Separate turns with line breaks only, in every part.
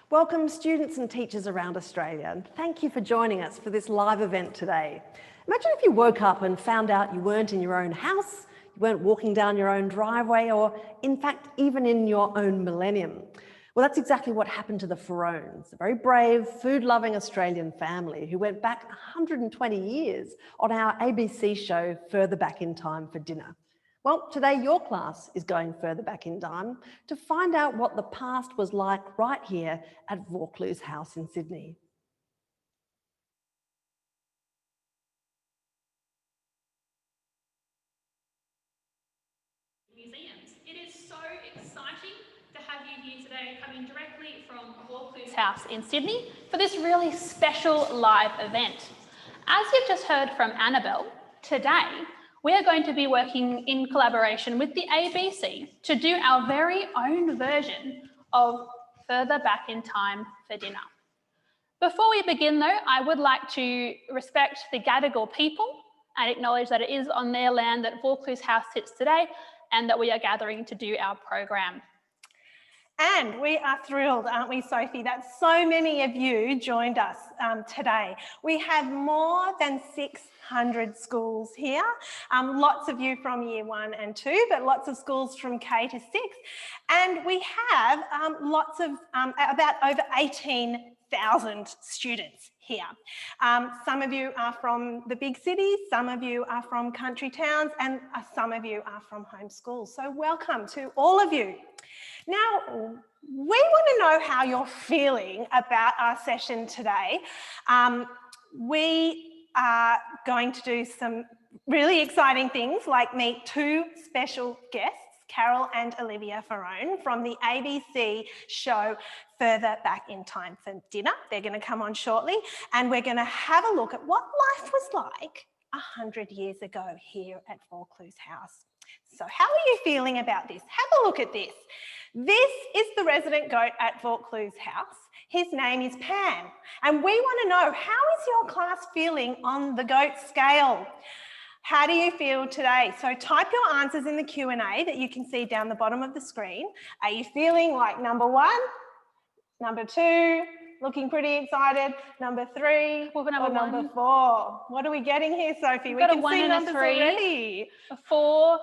Welcome students and teachers around Australia, and thank you for joining us for this live event today. Imagine if you woke up and found out you weren't in your own house, you weren't walking down your own driveway, or in fact, even in your own millennium. Well, that's exactly what happened to the Ferrones, a very brave, food-loving Australian family who went back 120 years on our ABC show Further Back in Time for dinner. Well, today your class is going further back in time to find out what the past was like right here at Vaucluse House in Sydney.
Museums. It is so exciting to have you here today, coming directly from Vaucluse House in Sydney for this really special live event. As you've just heard from Annabel, today we are going to be working in collaboration with the ABC to do our very own version of Further Back in Time for dinner. Before we begin though, I would like to respect the Gadigal people and acknowledge that it is on their land that Vaucluse House sits today and that we are gathering to do our program.
And we are thrilled, aren't we, Sophie, that so many of you joined us today. We have more than 600 schools here, lots of you from year 1 and 2, but lots of schools from K to 6. And we have about over 18,000 students here. Some of you are from the big cities, some of you are from country towns, and some of you are from home schools. So welcome to all of you. Now, we want to know how you're feeling about our session today. We are going to do some really exciting things like meet 2 special guests, Carol and Olivia Ferrone from the ABC show Further Back in Time for dinner. They're going to come on shortly and we're going to have a look at what life was like 100 years ago here at Vaucluse House. So how are you feeling about this? Have a look at this. This is the resident goat at Vaucluse House. His name is Pan, and we want to know, how is your class feeling on the goat scale? How do you feel today? So type your answers in the Q&A that you can see down the bottom of the screen. Are you feeling like number 1, number 2, looking pretty excited, number 3, or number 4? What are we getting here, Sophie? We can see numbers already.
A 4.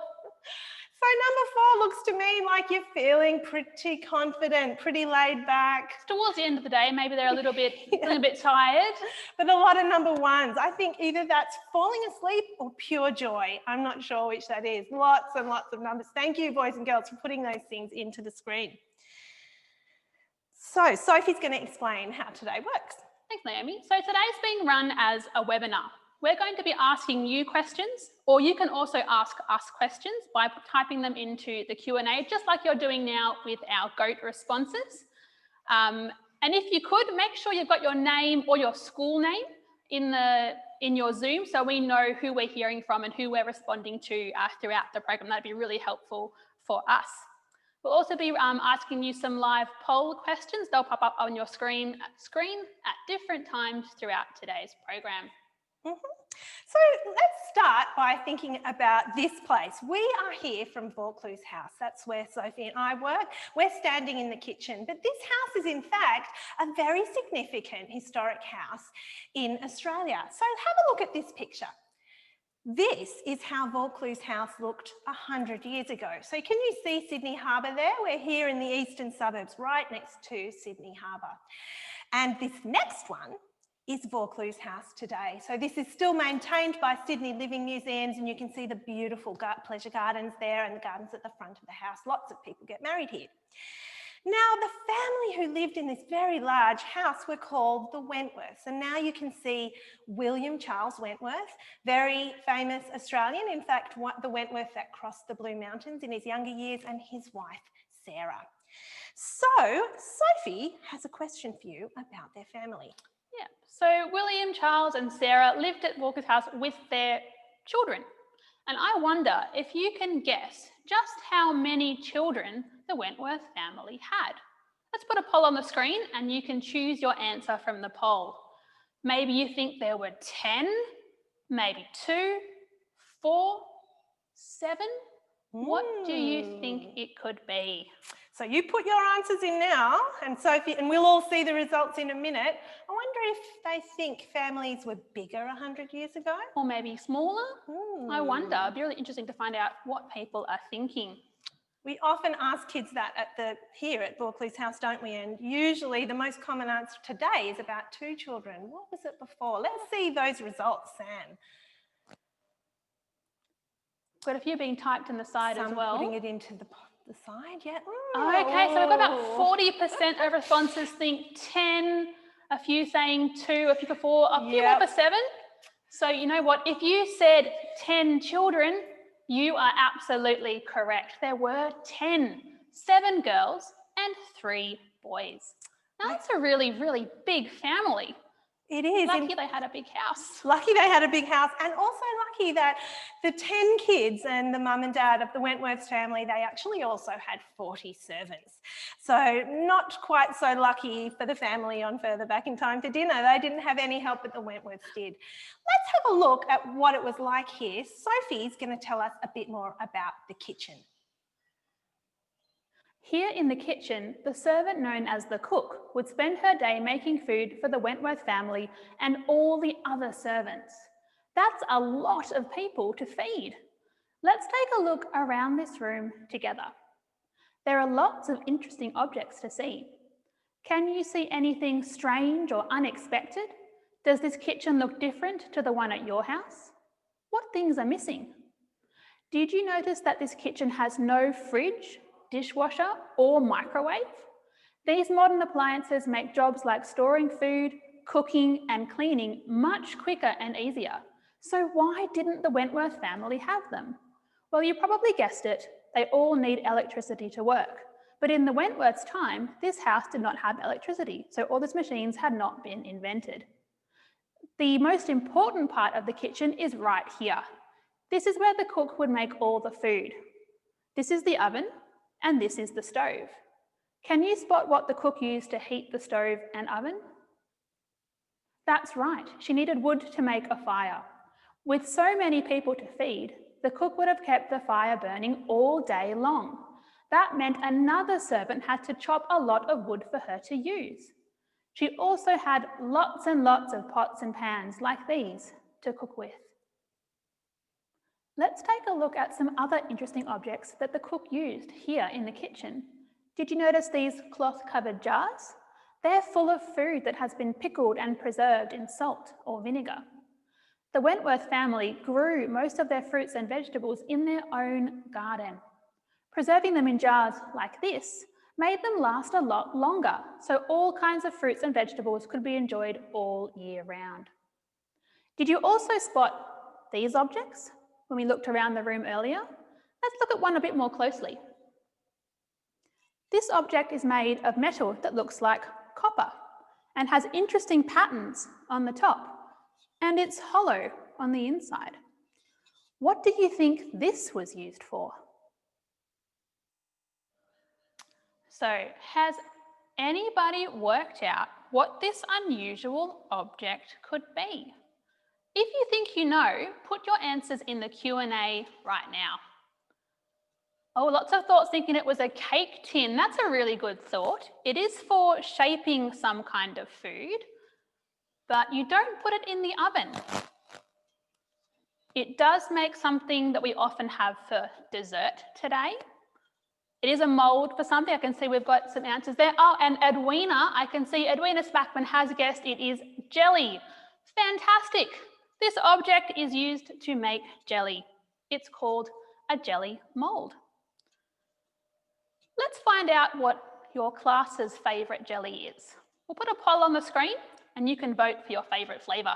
So number 4 looks to me like you're feeling pretty confident, pretty laid back.
It's towards the end of the day, maybe they're a little bit tired.
But a lot of number 1s. I think either that's falling asleep or pure joy. I'm not sure which that is. Lots and lots of numbers. Thank you, boys and girls, for putting those things into the screen. So Sophie's going to explain how today works.
Thanks, Naomi. So today's being run as a webinar. We're going to be asking you questions, or you can also ask us questions by typing them into the Q&A, just like you're doing now with our GOAT responses. And if you could, make sure you've got your name or your school name in your Zoom so we know who we're hearing from and who we're responding to throughout the program. That'd be really helpful for us. We'll also be asking you some live poll questions. They'll pop up on your screen at different times throughout today's program.
So let's start by thinking about this place. We are here from Vaucluse House. That's where Sophie and I work. We're standing in the kitchen, but this house is in fact a very significant historic house in Australia. So have a look at this picture. This is how Vaucluse House looked 100 years ago. So can you see Sydney Harbour there? We're here in the eastern suburbs, right next to Sydney Harbour. And this next one is Vaucluse House today. So this is still maintained by Sydney Living Museums, and you can see the beautiful pleasure gardens there and the gardens at the front of the house. Lots of people get married here. Now, the family who lived in this very large house were called the Wentworths, and now you can see William Charles Wentworth, very famous Australian, in fact, the Wentworth that crossed the Blue Mountains in his younger years, and his wife, Sarah. So, Sophie has a question for you about their family.
Yeah, so William, Charles and Sarah lived at Vaucluse House with their children. And I wonder if you can guess just how many children the Wentworth family had. Let's put a poll on the screen and you can choose your answer from the poll. Maybe you think there were 10, maybe 2, 4, 7. What do you think it could be?
So you put your answers in now, and Sophie, and we'll all see the results in a minute. I wonder if they think families were bigger 100 years ago?
Or maybe smaller? I wonder.
Hmm.
It'd be really interesting to find out what people are thinking.
We often ask kids that here at Vaucluse House, don't we? And usually the most common answer today is about 2 children. What was it before? Let's see those results, Sam.
Got a few being typed in the side as well.
Putting it into the side, yeah.
Okay, so we've got about 40% of responses think 10, a few saying 2, a few for 4, a few more for 7. So you know what? If you said 10 children, you are absolutely correct. There were 10, 7 girls and 3 boys. Now that's a really, really big family.
It is.
Lucky they had a big house.
Lucky they had a big house, and also lucky that the 10 kids and the mum and dad of the Wentworth family, they actually also had 40 servants. So not quite so lucky for the family on further back in time for dinner. They didn't have any help, but the Wentworths did. Let's have a look at what it was like here. Sophie's going to tell us a bit more about the kitchen.
Here in the kitchen, the servant known as the cook would spend her day making food for the Wentworth family and all the other servants. That's a lot of people to feed. Let's take a look around this room together. There are lots of interesting objects to see. Can you see anything strange or unexpected? Does this kitchen look different to the one at your house? What things are missing? Did you notice that this kitchen has no fridge, dishwasher or microwave? These modern appliances make jobs like storing food, cooking and cleaning much quicker and easier. So why didn't the Wentworth family have them? Well, you probably guessed it, they all need electricity to work. But in the Wentworth's time, this house did not have electricity, so all these machines had not been invented. The most important part of the kitchen is right here. This is where the cook would make all the food. This is the oven, and this is the stove. Can you spot what the cook used to heat the stove and oven? That's right, she needed wood to make a fire. With so many people to feed, the cook would have kept the fire burning all day long. That meant another servant had to chop a lot of wood for her to use. She also had lots and lots of pots and pans like these to cook with. Let's take a look at some other interesting objects that the cook used here in the kitchen. Did you notice these cloth-covered jars? They're full of food that has been pickled and preserved in salt or vinegar. The Wentworth family grew most of their fruits and vegetables in their own garden. Preserving them in jars like this made them last a lot longer, so all kinds of fruits and vegetables could be enjoyed all year round. Did you also spot these objects when we looked around the room earlier? Let's look at one a bit more closely. This object is made of metal that looks like copper and has interesting patterns on the top, and it's hollow on the inside. What do you think this was used for? So, has anybody worked out what this unusual object could be? If you think you know, put your answers in the Q&A right now. Oh, lots of thoughts thinking it was a cake tin. That's a really good thought. It is for shaping some kind of food, but you don't put it in the oven. It does make something that we often have for dessert today. It is a mould for something. I can see we've got some answers there. Oh, and Edwina, I can see Edwina Spackman has guessed it is jelly. Fantastic. This object is used to make jelly. It's called a jelly mould. Let's find out what your class's favourite jelly is. We'll put a poll on the screen and you can vote for your favourite flavour.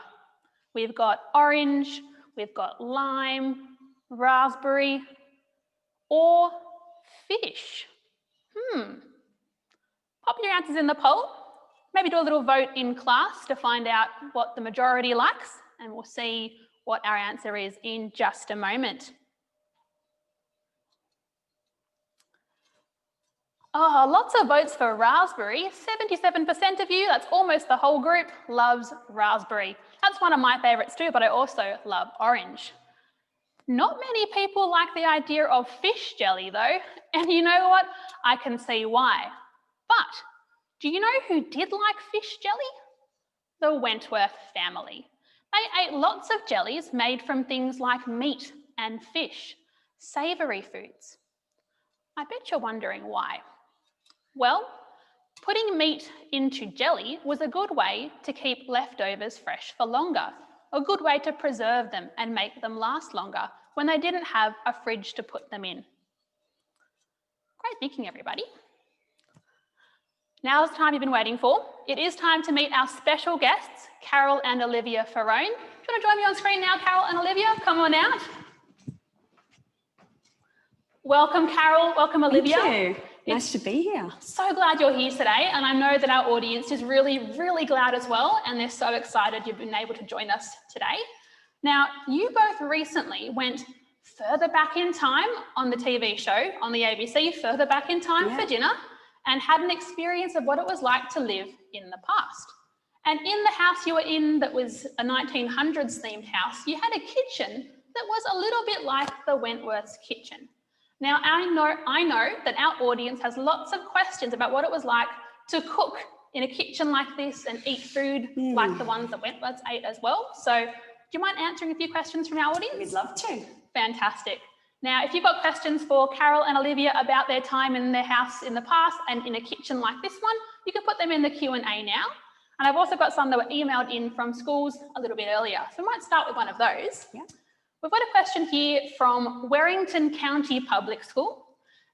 We've got orange, we've got lime, raspberry, or fish. Pop your answers in the poll. Maybe do a little vote in class to find out what the majority likes, and we'll see what our answer is in just a moment. Oh, lots of votes for raspberry. 77% of you, that's almost the whole group, loves raspberry. That's one of my favourites too, but I also love orange. Not many people like the idea of fish jelly though, and you know what? I can see why. But do you know who did like fish jelly? The Wentworth family. They ate lots of jellies made from things like meat and fish, savoury foods. I bet you're wondering why. Well, putting meat into jelly was a good way to keep leftovers fresh for longer, a good way to preserve them and make them last longer when they didn't have a fridge to put them in. Great thinking, everybody. Now is the time you've been waiting for. It is time to meet our special guests, Carol and Olivia Ferrone. Do you want to join me on screen now, Carol and Olivia? Come on out. Welcome, Carol. Welcome, Olivia.
Thank you. Nice to be here.
So glad you're here today, and I know that our audience is really, really glad as well, and they're so excited you've been able to join us today. Now, you both recently went further back in time on the TV show on the ABC, Further Back in Time for dinner, and had an experience of what it was like to live in the past. And in the house you were in, that was a 1900s themed house, you had a kitchen that was a little bit like the Wentworth's kitchen. Now, I know that our audience has lots of questions about what it was like to cook in a kitchen like this and eat food like the ones that Wentworths ate as well. So do you mind answering a few questions from our audience?
We'd love to.
Fantastic. Now, if you've got questions for Carol and Olivia about their time in their house in the past and in a kitchen like this one, you can put them in the Q&A now. And I've also got some that were emailed in from schools a little bit earlier. So we might start with one of those.
Yeah.
We've got a question here from Warrington County Public School,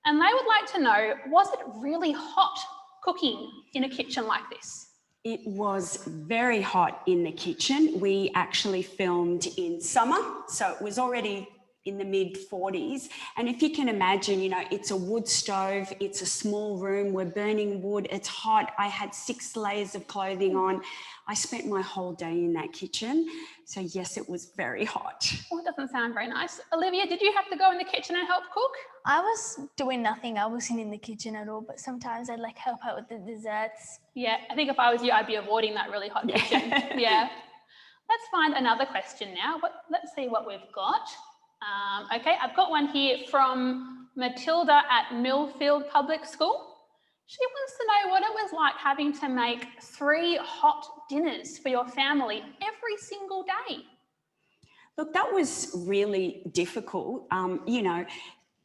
and they would like to know, was it really hot cooking in a kitchen like this?
It was very hot in the kitchen. We actually filmed in summer, so it was already in the mid-40s. And if you can imagine, you know, it's a wood stove, it's a small room, we're burning wood, it's hot. I had 6 layers of clothing on. I spent my whole day in that kitchen. So yes, it was very hot.
Oh, it doesn't sound very nice. Olivia, did you have to go in the kitchen and help cook?
I was doing nothing. I wasn't in the kitchen at all, but sometimes I'd like help out with the desserts.
Yeah, I think if I was you, I'd be avoiding that really hot kitchen. Yeah. Let's find another question now. Let's see what we've got. Okay, I've got one here from Matilda at Millfield Public School. She wants to know what it was like having to make 3 hot dinners for your family every single day.
Look, that was really difficult. You know,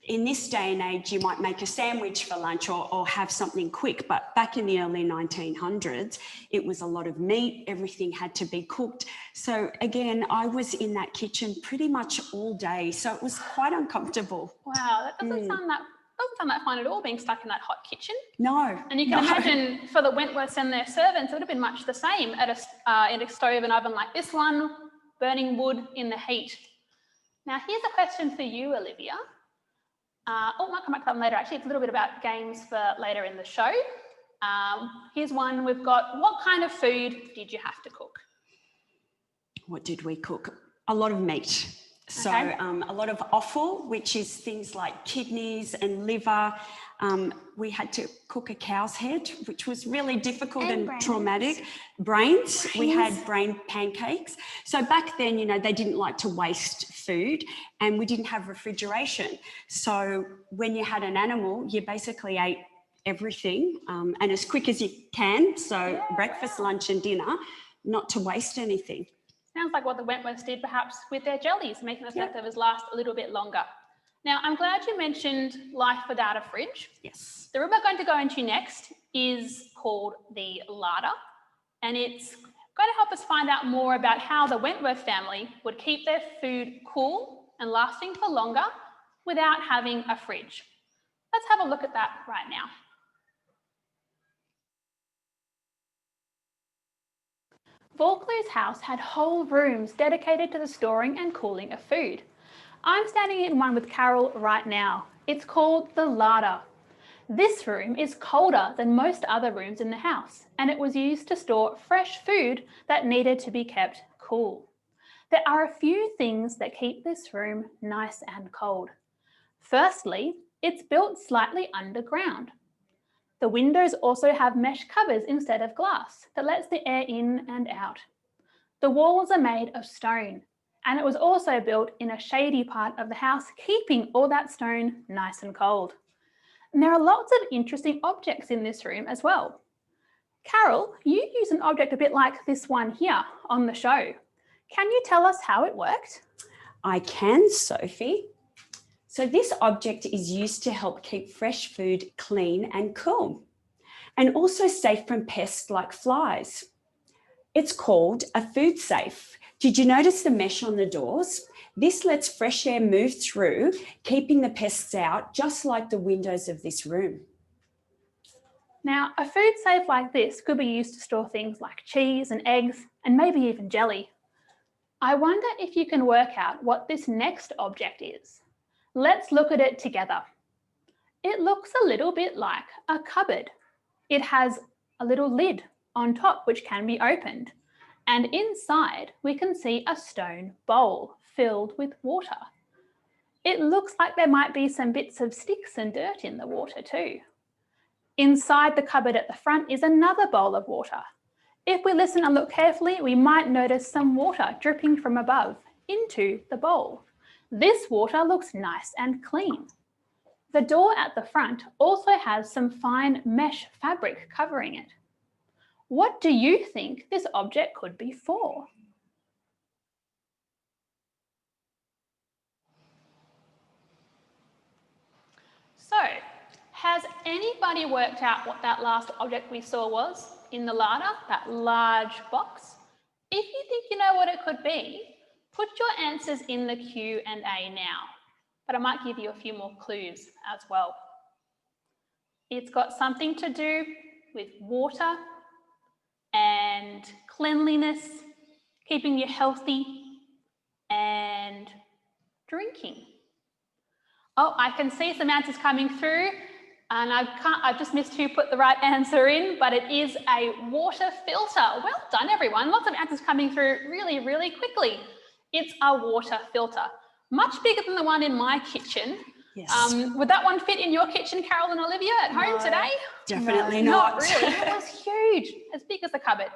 in this day and age, you might make a sandwich for lunch or have something quick, but back in the early 1900s, it was a lot of meat, everything had to be cooked. So again, I was in that kitchen pretty much all day, so it was quite uncomfortable.
Wow, that doesn't sound that fun at all, being stuck in that hot kitchen.
No.
And you can imagine for the Wentworths and their servants, it would have been much the same in a stove and oven like this one, burning wood in the heat. Now, here's a question for you, Olivia. I might come back to that one later. Actually, it's a little bit about games for later in the show. Here's one we've got. What kind of food did you have to cook?
What did we cook? A lot of meat. So
Okay.
a lot of offal, which is things like kidneys and liver. We had to cook a cow's head, which was really difficult and
brains.
traumatic. Brains. We had brain pancakes. So back then, you know, they didn't like to waste food and we didn't have refrigeration. So when you had an animal, you basically ate everything and as quick as you can. So breakfast, lunch and dinner, not to waste anything.
Sounds like what the Wentworths did perhaps with their jellies, making those leftovers last a little bit longer. Now, I'm glad you mentioned life without a fridge.
Yes.
The room we're going to go into next is called the larder, and it's going to help us find out more about how the Wentworth family would keep their food cool and lasting for longer without having a fridge. Let's have a look at that right now. Vaucluse House had whole rooms dedicated to the storing and cooling of food. I'm standing in one with Carol right now. It's called the larder. This room is colder than most other rooms in the house, and it was used to store fresh food that needed to be kept cool. There are a few things that keep this room nice and cold. Firstly, it's built slightly underground. The windows also have mesh covers instead of glass that lets the air in and out. The walls are made of stone, And it was also built in a shady part of the house, keeping all that stone nice and cold. And there are lots of interesting objects in this room as well. Carol, you use an object a bit like this one here on the show. Can you tell us how it worked?
I can, Sophie. So this object is used to help keep fresh food clean and cool, and also safe from pests like flies. It's called a food safe. Did you notice the mesh on the doors? This lets fresh air move through, keeping the pests out, just like the windows of this room.
Now, a food safe like this could be used to store things like cheese and eggs, and maybe even jelly. I wonder if you can work out what this next object is. Let's look at it together. It looks a little bit like a cupboard. It has a little lid on top which can be opened, and inside we can see a stone bowl filled with water. It looks like there might be some bits of sticks and dirt in the water too. Inside the cupboard at the front is another bowl of water. If we listen and look carefully, we might notice some water dripping from above into the bowl. This water looks nice and clean. The door at the front also has some fine mesh fabric covering it. What do you think this object could be for? So, has anybody worked out what that last object we saw was in the larder, that large box? If you think you know what it could be, put your answers in the Q&A now, but I might give you a few more clues as well. It's got something to do with water and cleanliness, keeping you healthy, and drinking. Oh, I can see some answers coming through, and I've just missed who put the right answer in, but it is a water filter. Well done, everyone. Lots of answers coming through really, really quickly. It's a water filter, much bigger than the one in my kitchen.
Yes.
Would that one fit in your kitchen, Carol and Olivia, at home today?
Definitely
Not
not.
really. It was huge, as big as the cupboard.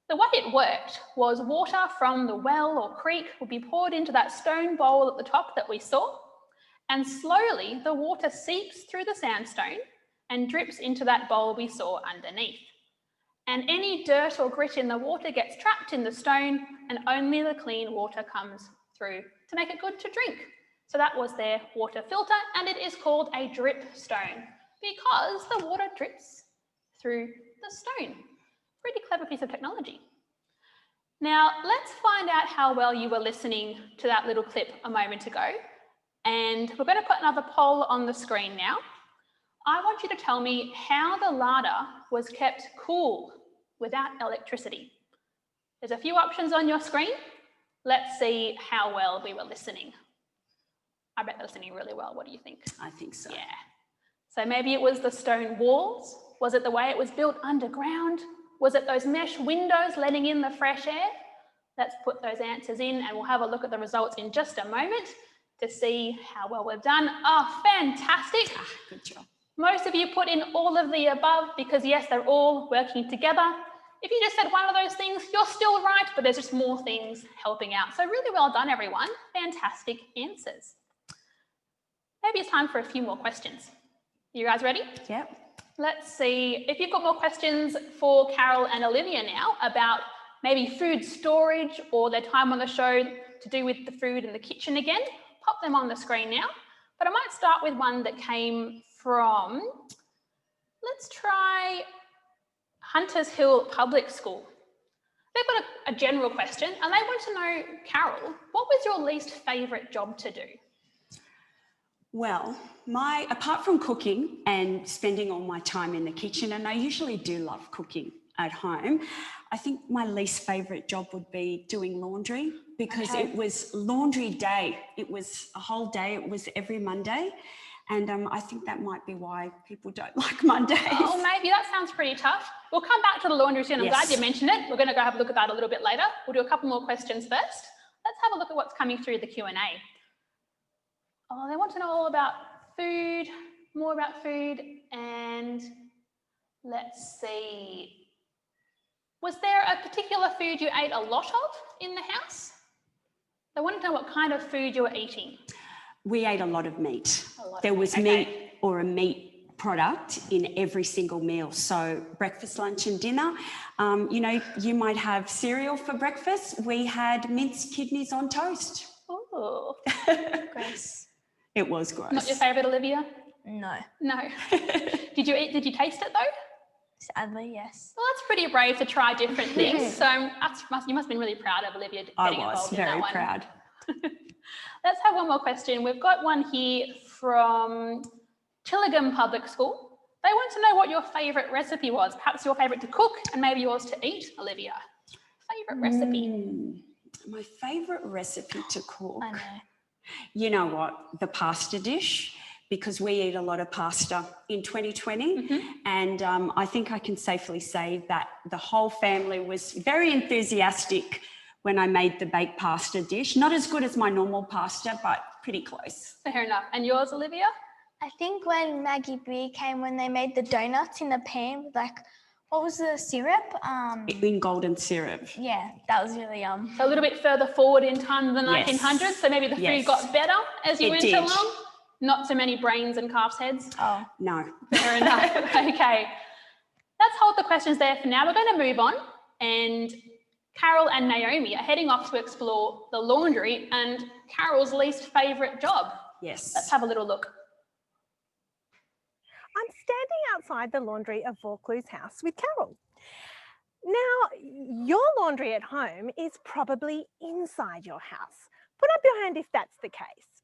The way it worked was water from the well or creek would be poured into that stone bowl at the top that we saw, and slowly the water seeps through the sandstone and drips into that bowl we saw underneath. And any dirt or grit in the water gets trapped in the stone, and only the clean water comes through to make it good to drink. So that was their water filter, and it is called a drip stone because the water drips through the stone. Pretty clever piece of technology. Now, let's find out how well you were listening to that little clip a moment ago. And we're going to put another poll on the screen now. I want you to tell me how the larder was kept cool without electricity. There's a few options on your screen. Let's see how well we were listening. I bet they're listening really well. What do you think?
I think so.
Yeah. So maybe it was the stone walls. Was it the way it was built underground? Was it those mesh windows letting in the fresh air? Let's put those answers in and we'll have a look at the results in just a moment to see how well we've done. Oh, fantastic.
Good job.
Most of you put in all of the above because yes, they're all working together. If you just said one of those things, you're still right, but there's just more things helping out. So really well done, everyone. Fantastic answers. Maybe it's time for a few more questions. You guys ready?
Yep.
Let's see if you've got more questions for Carol and Olivia now about maybe food storage or their time on the show to do with the food in the kitchen again. Pop them on the screen now. But I might start with one that came from, let's try Hunters Hill Public School. They've got a general question and they want to know, Carol, what was your least favourite job to do?
Well, apart from cooking and spending all my time in the kitchen, and I usually do love cooking at home, I think my least favourite job would be doing laundry because it was laundry day. It was a whole day. It was every Monday. And I think that might be why people don't like Mondays.
Oh, maybe that sounds pretty tough. We'll come back to the laundry soon. I'm glad you mentioned it. We're going to go have a look at that a little bit later. We'll do a couple more questions first. Let's have a look at what's coming through the Q&A. Oh, they want to know all about food, more about food, and let's see. Was there a particular food you ate a lot of in the house? I wanted to know what kind of food you were eating.
We ate a lot of meat. There
of
was
meat,
meat
okay.
or a meat product in every single meal. So breakfast, lunch and dinner. You know, you might have cereal for breakfast. We had minced kidneys on toast.
Oh,
Gross.
It was gross.
not your favourite, Olivia?
No.
No. Did you taste it though?
Sadly, yes.
Well, that's pretty brave to try different things. So you must have been really proud of Olivia getting
I
involved
was
in that
very
one.
proud.
Let's have one more question. We've got one here from Tillingham Public School. They want to know what your favourite recipe was. Perhaps your favourite to cook and maybe yours to eat, Olivia. Favourite recipe?
My favourite recipe to cook.
I know.
You know what? The pasta dish, because we eat a lot of pasta in 2020. And I think I can safely say that the whole family was very enthusiastic when I made the baked pasta dish. Not as good as my normal pasta, but pretty close.
Fair enough. And yours, Olivia?
I think when Maggie B came, when they made the donuts in the pan with like, what was the syrup?
In golden syrup.
Yeah, that was really yum.
So a little bit further forward in time than the
Yes.
1900s, so maybe the food
Yes.
got better as you
It
went
did.
along. Not so many brains and calves' heads.
Oh,
No.
Fair enough. Okay. Let's hold the questions there for now. We're going to move on, and Carol and Naomi are heading off to explore the laundry and Carol's least favourite job.
Yes.
Let's have a little look.
I'm standing outside the laundry of Vaucluse House with Carol. Now, your laundry at home is probably inside your house. Put up your hand if that's the case.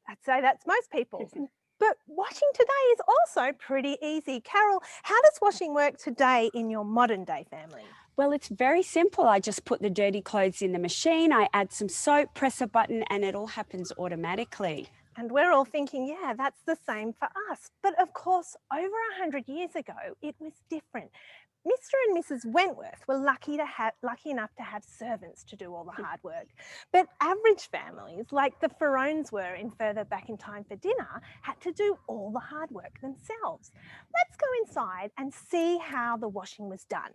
I'd say that's most people's. But washing today is also pretty easy. Carol, how does washing work today in your modern day family?
Well, it's very simple. I just put the dirty clothes in the machine, I add some soap, press a button, and it all happens automatically.
And we're all thinking, yeah, that's the same for us. But of course, over 100 years ago, it was different. Mr. and Mrs. Wentworth were lucky enough to have servants to do all the hard work. But average families, like the Ferrones were in Further Back in Time for Dinner, had to do all the hard work themselves. Let's go inside and see how the washing was done.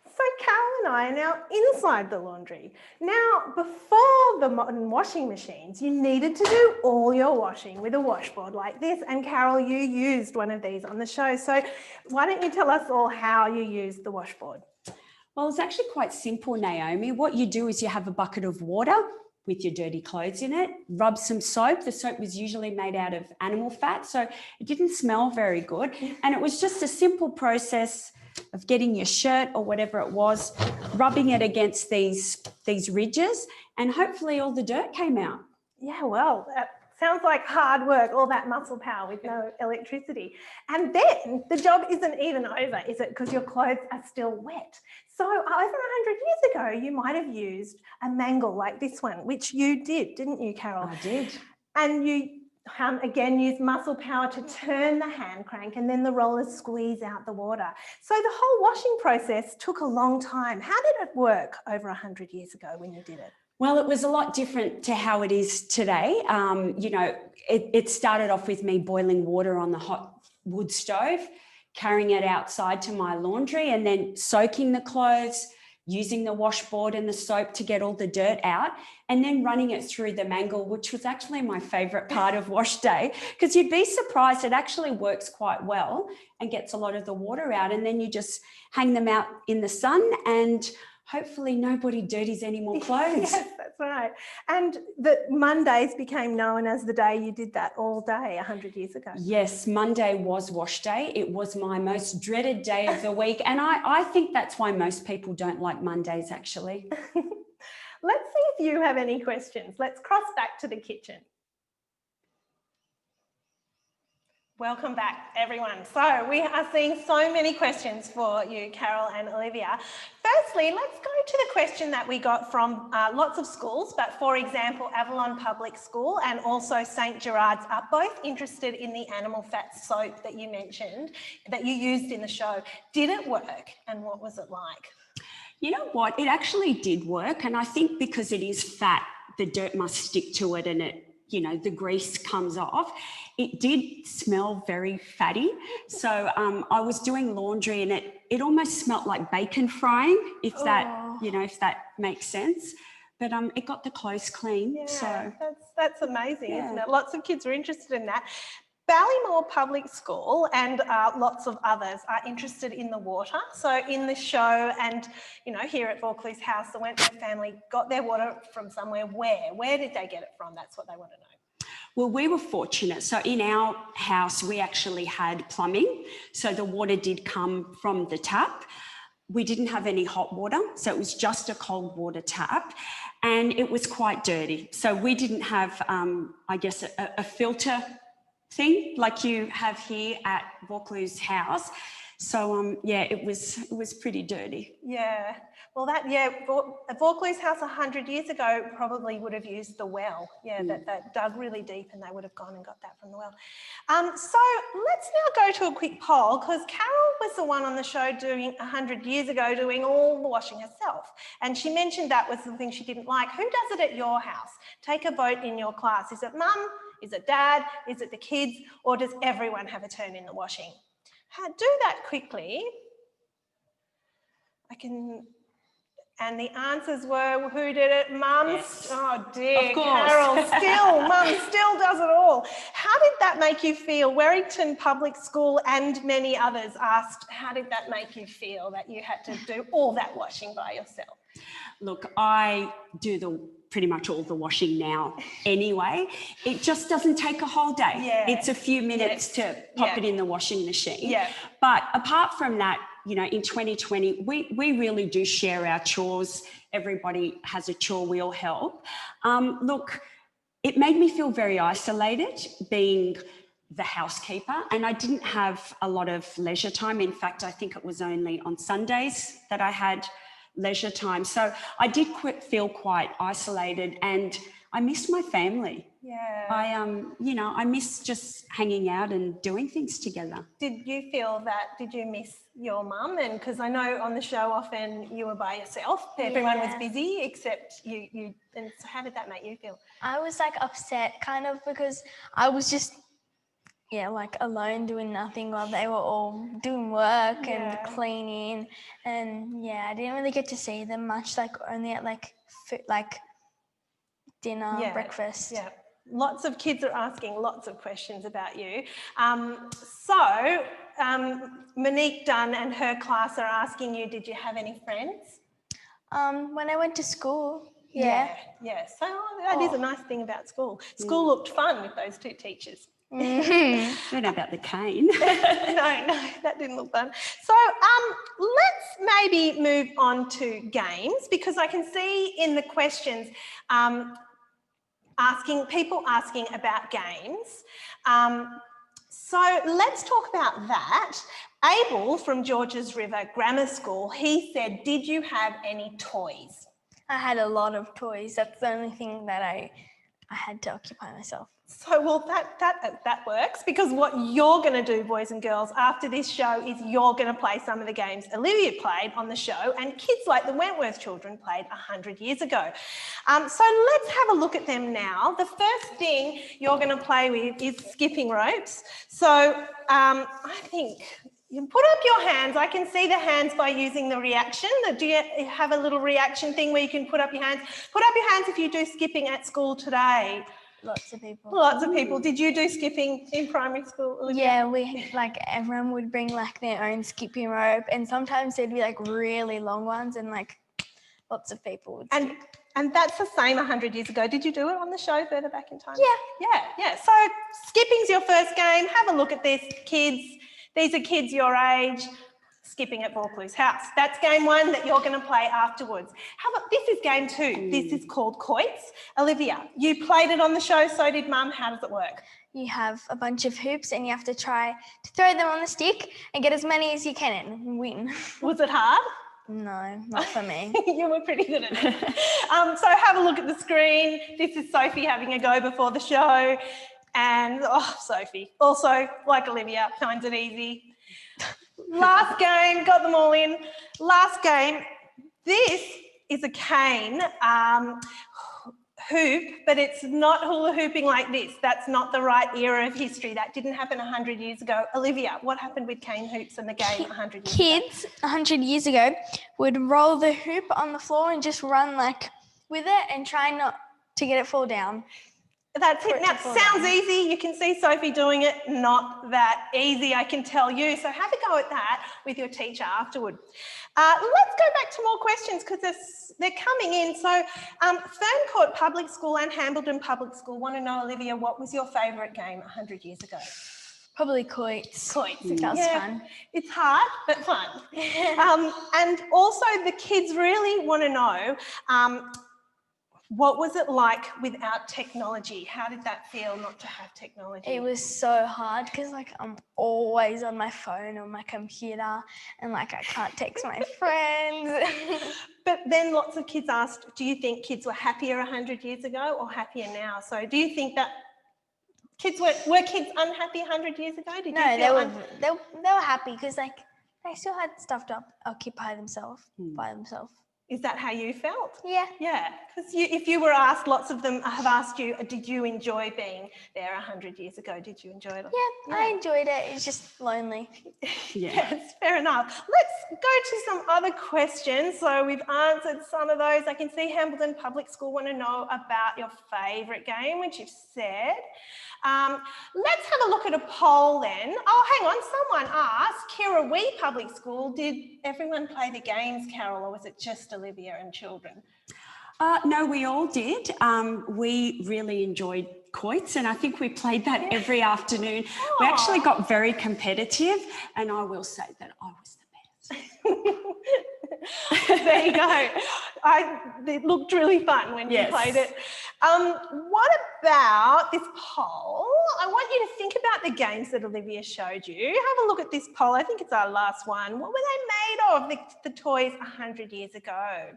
So Carol and I are now inside the laundry. Now, before the modern washing machines, you needed to do all your washing with a washboard like this. And Carol, you used one of these on the show. So why don't you tell us all how you used the washboard?
Well, it's actually quite simple, Naomi. What you do is you have a bucket of water with your dirty clothes in it, rub some soap. The soap was usually made out of animal fat, so it didn't smell very good. And it was just a simple process of getting your shirt or whatever it was, rubbing it against these ridges, and hopefully all the dirt came out.
Yeah, well, that sounds like hard work, all that muscle power with no electricity. And then the job isn't even over, is it? Because your clothes are still wet. So over 100 years ago, you might have used a mangle like this one, which you did, didn't you, Carol?
I did.
And you again use muscle power to turn the hand crank, and then the rollers squeeze out the water. So the whole washing process took a long time. How did it work over 100 years ago when you did it?
Well, it was a lot different to how it is today. You know, it started off with me boiling water on the hot wood stove, carrying it outside to my laundry, and then soaking the clothes, using the washboard and the soap to get all the dirt out, and then running it through the mangle, which was actually my favourite part of wash day, because you'd be surprised, it actually works quite well and gets a lot of the water out. And then you just hang them out in the sun and hopefully nobody dirties any more clothes.
Yes, that's right. And the Mondays became known as the day you did that all day 100 years ago.
Yes, Monday was wash day. It was my most dreaded day of the week. And I think that's why most people don't like Mondays, actually.
Let's see if you have any questions. Let's cross back to the kitchen. Welcome back, everyone. So we are seeing so many questions for you, Carol and Olivia. Firstly, let's go to the question that we got from lots of schools, but for example, Avalon Public School and also St. Gerard's are both interested in the animal fat soap that you mentioned, that you used in the show. Did it work, and what was it like?
You know what? It actually did work. And I think because it is fat, the dirt must stick to it and it, you know, the grease comes off. It did smell very fatty. So I was doing laundry and it almost smelt like bacon frying, if that you know, if that makes sense. But it got the clothes clean.
Yeah,
So
that's amazing,
yeah.
isn't it? Lots of kids are interested in that. Ballymore Public School and lots of others are interested in the water. So in the show and, you know, here at Vaucluse House, the Wentworth family got their water from somewhere. Where did they get it from? That's what they want to know.
Well, we were fortunate. So in our house, we actually had plumbing. So the water did come from the tap. We didn't have any hot water, so it was just a cold water tap, and it was quite dirty. So we didn't have, I guess, a filter thing like you have here at Vaucluse House. So yeah, it was pretty dirty.
Yeah, well Vaucluse House 100 years ago probably would have used the well. Yeah, that dug really deep and they would have gone and got that from the well. So let's now go to a quick poll, because Carol was the one on the show doing 100 years ago doing all the washing herself. And she mentioned that was the thing she didn't like. Who does it at your house? Take a vote in your class. Is it mum? Is it dad? Is it the kids? Or does everyone have a turn in the washing? Do that quickly. And the answers were, who did it? Mum?
Yes.
Oh dear,
Of course.
Carol, Mum still does it all. How did that make you feel? Warrington Public School and many others asked, how did that make you feel that you had to do all that washing by yourself?
Look, I do pretty much all the washing now anyway. It just doesn't take a whole day.
Yeah.
It's a few minutes to pop it in the washing machine. Yeah. But apart from that, you know, in 2020, we really do share our chores. Everybody has a chore, we all help. Look, it made me feel very isolated being the housekeeper, and I didn't have a lot of leisure time. In fact, I think it was only on Sundays that I had leisure time. So I did feel quite isolated, and I miss my family.
Yeah.
I miss just hanging out and doing things together.
Did you feel that? Did you miss your mum? And because I know on the show often you were by yourself. Everyone was busy except you. And so how did that make you feel?
I was like upset kind of because I was just like alone doing nothing while they were all doing work and cleaning, and I didn't really get to see them much, like only at like dinner, breakfast. Yeah,
lots of kids are asking lots of questions about you. Monique Dunn and her class are asking you, did you have any friends?
When I went to school,
So that is a nice thing about school. School looked fun with those two teachers.
I don't know about the cane.
No, that didn't look fun. So let's maybe move on to games, because I can see in the questions people asking about games. So let's talk about that. Abel from Georges River Grammar School, he said, did you have any toys?
I had a lot of toys. That's the only thing that I had to occupy myself.
So, well, that works, because what you're going to do, boys and girls, after this show is you're going to play some of the games Olivia played on the show and kids like the Wentworth children played 100 years ago. So let's have a look at them now. The first thing you're going to play with is skipping ropes. So I think you put up your hands. I can see the hands by using the reaction. Do you have a little reaction thing where you can put up your hands? Put up your hands if you do skipping at school today.
Lots of people.
Lots of people. Did you do skipping in primary school, Olivia?
Yeah, everyone would bring their own skipping rope, and sometimes there'd be really long ones, and lots of people would skip.
And that's the same 100 years ago. Did you do it on the show further back in time?
Yeah.
So skipping's your first game. Have a look at this, kids. These are kids your age. Skipping at Vaucluse House. That's game one that you're going to play afterwards. How about this is game two. This is called quoits. Olivia, you played it on the show, so did Mum. How does it work?
You have a bunch of hoops and you have to try to throw them on the stick and get as many as you can and win.
Was it hard?
No, not for me.
You were pretty good at it. So have a look at the screen. This is Sophie having a go before the show. And, Sophie, also, like Olivia, finds it easy. Last game, got them all in. Last game, this is a cane. hoop, but it's not hula hooping like this. That's not the right era of history. That didn't happen 100 years ago. Olivia, what happened with cane hoops and the game 100 years ago?
Kids 100 years ago would roll the hoop on the floor and just run like with it and try not to get it fall down.
That's it. Now, it sounds easy. You can see Sophie doing it. Not that easy, I can tell you. So have a go at that with your teacher afterward. Let's go back to more questions because they're coming in. So Fern Court Public School and Hambledon Public School want to know, Olivia, what was your favourite game 100 years ago?
Probably quoits.
Quoits.
That was fun.
It's hard, but fun. And also the kids really want to know, what was it like without technology? How did that feel not to have technology?
It was so hard because like I'm always on my phone or my computer and like I can't text my friends.
But then lots of kids asked, do you think kids were happier 100 years ago or happier now? So do you think that kids were kids unhappy 100 years ago?
No, they were happy because like they still had stuff to occupy themselves by themselves.
Is that how you felt?
Yeah.
Yeah, because if you were asked, lots of them have asked you, did you enjoy being there 100 years ago? Did you enjoy it?
Yeah, I enjoyed it. It's just lonely.
Yes, fair enough. Let's go to some other questions. So we've answered some of those. I can see Hambledon Public School want to know about your favourite game, which you've said. Let's have a look at a poll then. Oh, hang on, someone asked, Kirrawee Public School, did everyone play the games, Carol, or was it just Olivia and children?
No, we all did. We really enjoyed quoits and I think we played that every afternoon. We actually got very competitive and I will say that I was the best.
There you go. It looked really fun when you played it. What about this poll? I want you to think about the games that Olivia showed you. Have a look at this poll. I think it's our last one. What were they made of, the toys 100 years ago?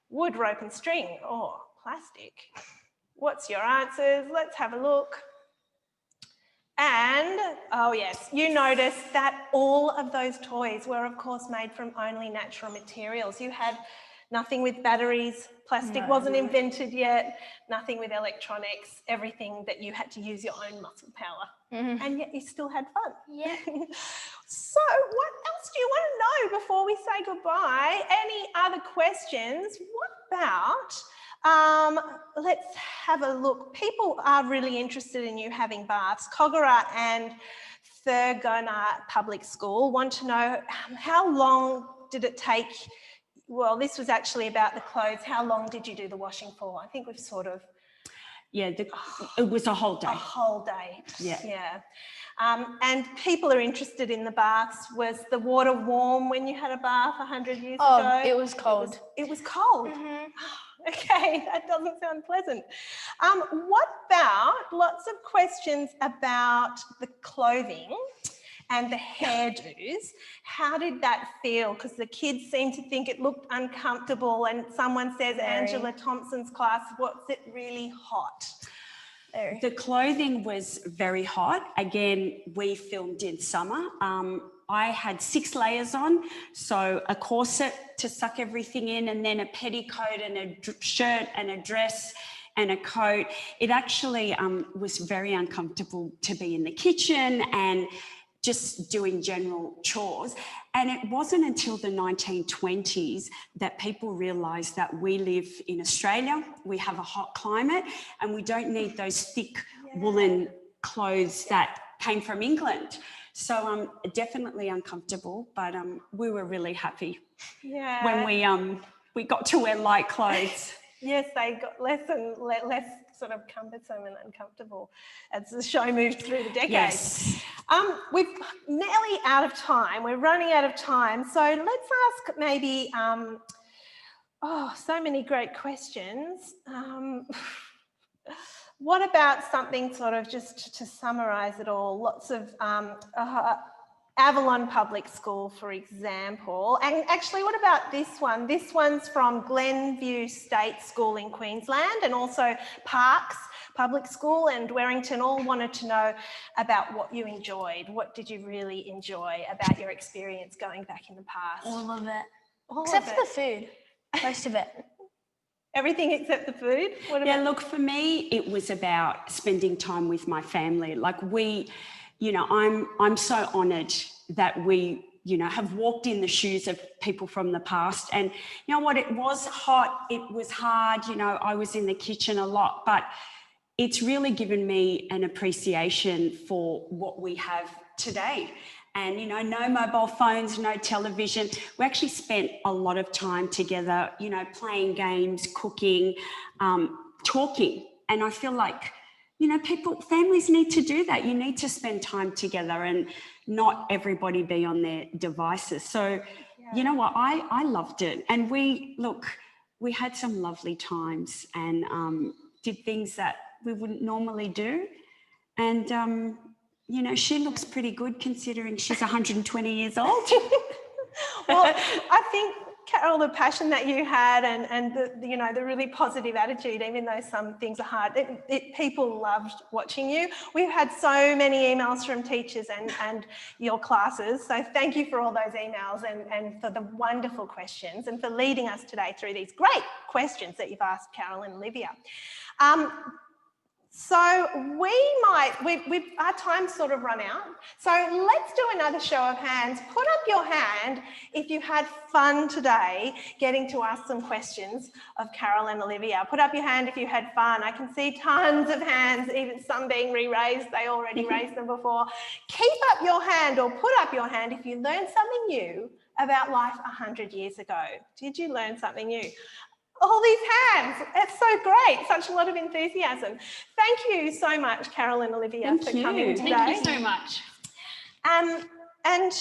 Wood, rope and string, or plastic? What's your answers? Let's have a look. And, oh yes, you noticed that all of those toys were of course made from only natural materials. You had nothing with batteries, plastic wasn't invented yet, nothing with electronics, everything that you had to use your own muscle power. And yet you still had fun.
Yeah.
So what else do you want to know before we say goodbye? Any other questions? What about, let's have a look. People are really interested in you having baths. Kogarah and Thurgoona Public School want to know how long did it take? Well, this was actually about the clothes. How long did you do the washing for? I think we've sort of...
Yeah, it was a whole day.
A whole day.
Yeah.
And people are interested in the baths. Was the water warm when you had a bath 100 years ago?
Oh, it was cold.
It was cold? Okay, that doesn't sound pleasant. What about lots of questions about the clothing and the hairdos? How did that feel? Because the kids seem to think it looked uncomfortable and someone says Angela Thompson's class, was it really hot?
The clothing was very hot. Again, we filmed in summer. I had 6 layers on, so a corset to suck everything in and then a petticoat and a shirt and a dress and a coat. It actually was very uncomfortable to be in the kitchen and just doing general chores. And it wasn't until the 1920s that people realised that we live in Australia, we have a hot climate, and we don't need those thick woolen clothes that came from England. So definitely uncomfortable, but we were really happy when we got to wear light clothes.
Yes, they got less and less sort of cumbersome and uncomfortable as the show moved through the decades.
Yes.
We're nearly out of time. We're running out of time. So let's ask maybe, so many great questions. What about something sort of just to summarise it all? Lots of Avalon Public School, for example. And actually, what about this one? This one's from Glenview State School in Queensland, and also Parks Public School and Werrington all wanted to know about what you enjoyed. What did you really enjoy about your experience going back in the past?
All of it.
All
Except
of
for the food, most of it.
Everything except the food? What
Yeah,
about?
look, for me, it was about spending time with my family. Like I'm so honoured that we, have walked in the shoes of people from the past. And you know what, it was hot, it was hard, I was in the kitchen a lot, but it's really given me an appreciation for what we have today. And, no mobile phones, no television. We actually spent a lot of time together, playing games, cooking, talking. And I feel like, families need to do that. You need to spend time together and not everybody be on their devices. So, you know what, I loved it. And we had some lovely times and did things that we wouldn't normally do. And, she looks pretty good considering she's 120 years old.
Well, I think, Carol, the passion that you had and the really positive attitude, even though some things are hard, people loved watching you. We've had so many emails from teachers and your classes. So thank you for all those emails and for the wonderful questions and for leading us today through these great questions that you've asked Carol and Olivia. So our time's sort of run out. So let's do another show of hands. Put up your hand if you had fun today getting to ask some questions of Carol and Olivia. Put up your hand if you had fun. I can see tons of hands, even some being re-raised. They already raised them before. Keep up your hand or put up your hand if you learned something new about life 100 years ago. Did you learn something new? All these hands, it's so great, such a lot of enthusiasm. Thank you so much, Carol and Olivia, for coming today.
Thank you so much.
And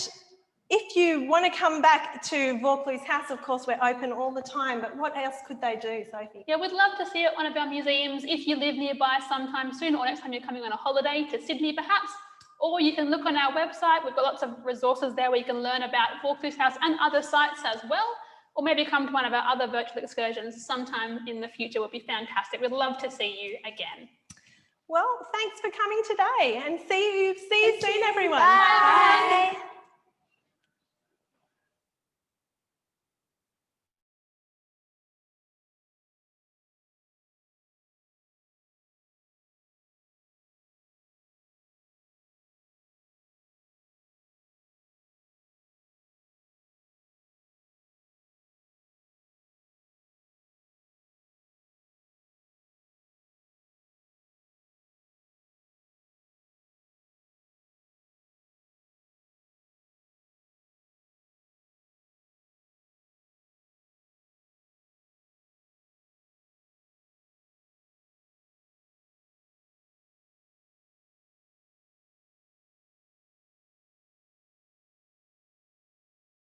if you want to come back to Vaucluse House, of course, we're open all the time, but what else could they do, Sophie?
Yeah, we'd love to see it at one of our museums if you live nearby sometime soon or next time you're coming on a holiday to Sydney perhaps. Or you can look on our website. We've got lots of resources there where you can learn about Vaucluse House and other sites as well. Or maybe come to one of our other virtual excursions sometime in the future would be fantastic. We'd love to see you again.
Well, thanks for coming today and see you soon, everyone.
Bye.